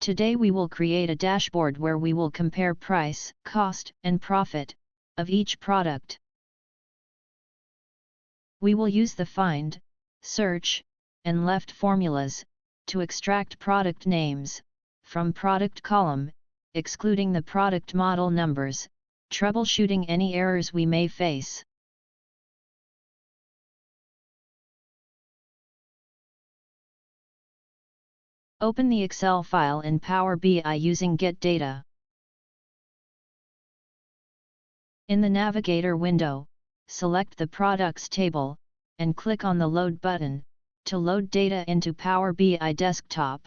Today we will create a dashboard where we will compare price, cost, and profit of each product. We will use the find, search, and left formulas to extract product names from product column, excluding the product model numbers, troubleshooting any errors we may face. Open the Excel file in Power BI using Get Data. In the Navigator window, select the Products table, and click on the Load button, to load data into Power BI Desktop.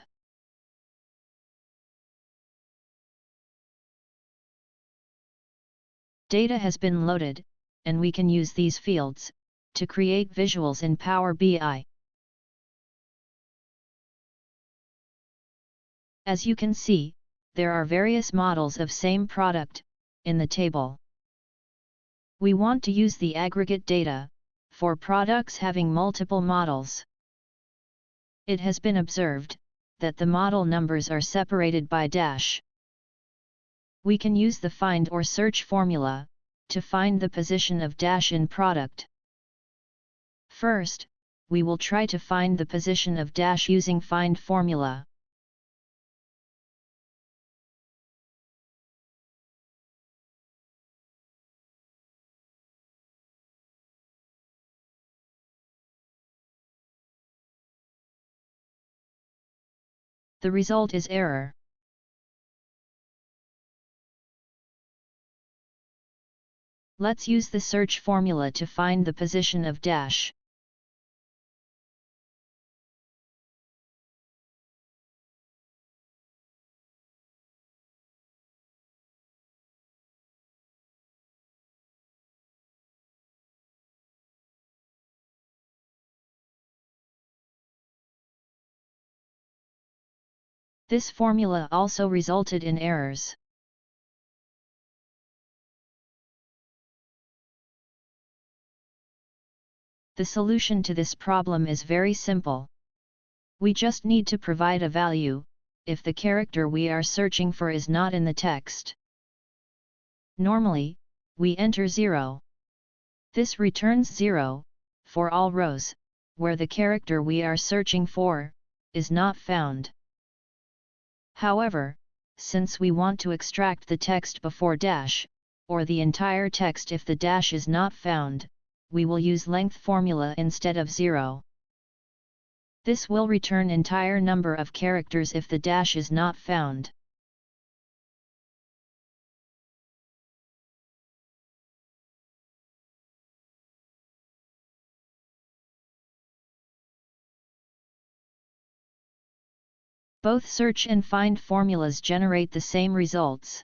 Data has been loaded, and we can use these fields to create visuals in Power BI. As you can see, there are various models of same product in the table. We want to use the aggregate data for products having multiple models. It has been observed that the model numbers are separated by dash. We can use the find or search formula to find the position of dash in product. First, we will try to find the position of dash using find formula. The result is error. Let's use the search formula to find the position of dash. This formula also resulted in errors. The solution to this problem is very simple. We just need to provide a value if the character we are searching for is not in the text. Normally, we enter 0. This returns 0 for all rows where the character we are searching for is not found. However, since we want to extract the text before dash, or the entire text if the dash is not found, we will use length formula instead of 0. This will return entire number of characters if the dash is not found. Both search and find formulas generate the same results.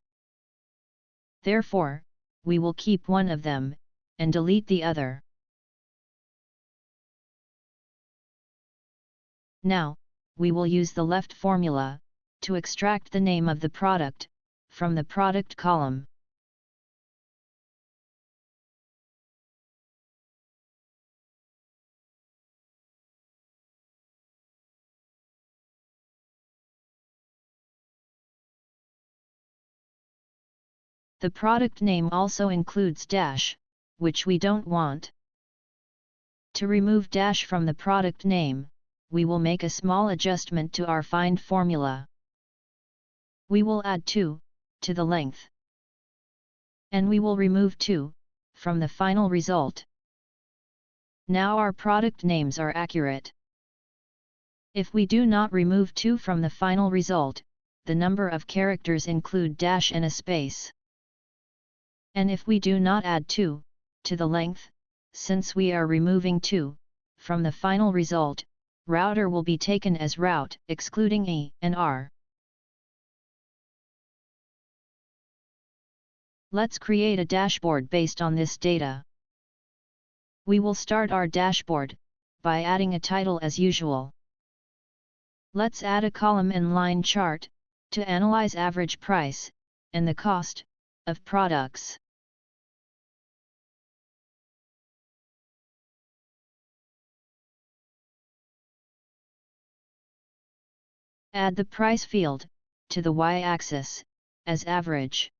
Therefore, we will keep one of them and delete the other. Now, we will use the left formula to extract the name of the product from the product column. The product name also includes dash, which we don't want. To remove dash from the product name, we will make a small adjustment to our find formula. We will add 2 to the length. And we will remove 2 from the final result. Now our product names are accurate. If we do not remove 2 from the final result, the number of characters include dash and a space. And if we do not add 2 to the length, since we are removing 2 from the final result, router will be taken as route excluding E and R. Let's create a dashboard based on this data. We will start our dashboard by adding a title as usual. Let's add a column and line chart to analyze average price and the cost of products. Add the price field to the y-axis, as average.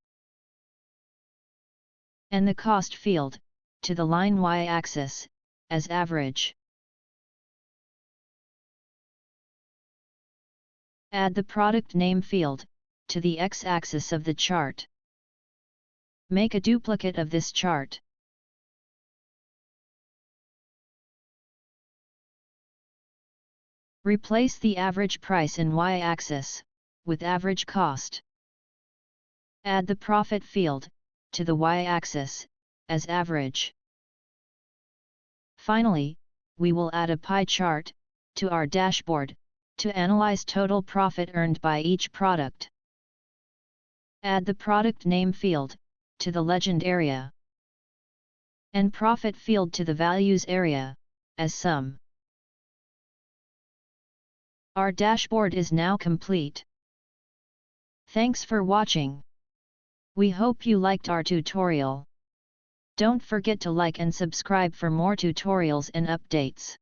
And the cost field, to the line y-axis, as average. Add the product name field, to the x-axis of the chart. Make a duplicate of this chart. Replace the average price in y-axis, with average cost. Add the profit field, to the y-axis, as average. Finally, we will add a pie chart, to our dashboard, to analyze total profit earned by each product. Add the product name field, to the legend area. And profit field to the values area, as sum. Our dashboard is now complete. Thanks for watching. We hope you liked our tutorial. Don't forget to like and subscribe for more tutorials and updates.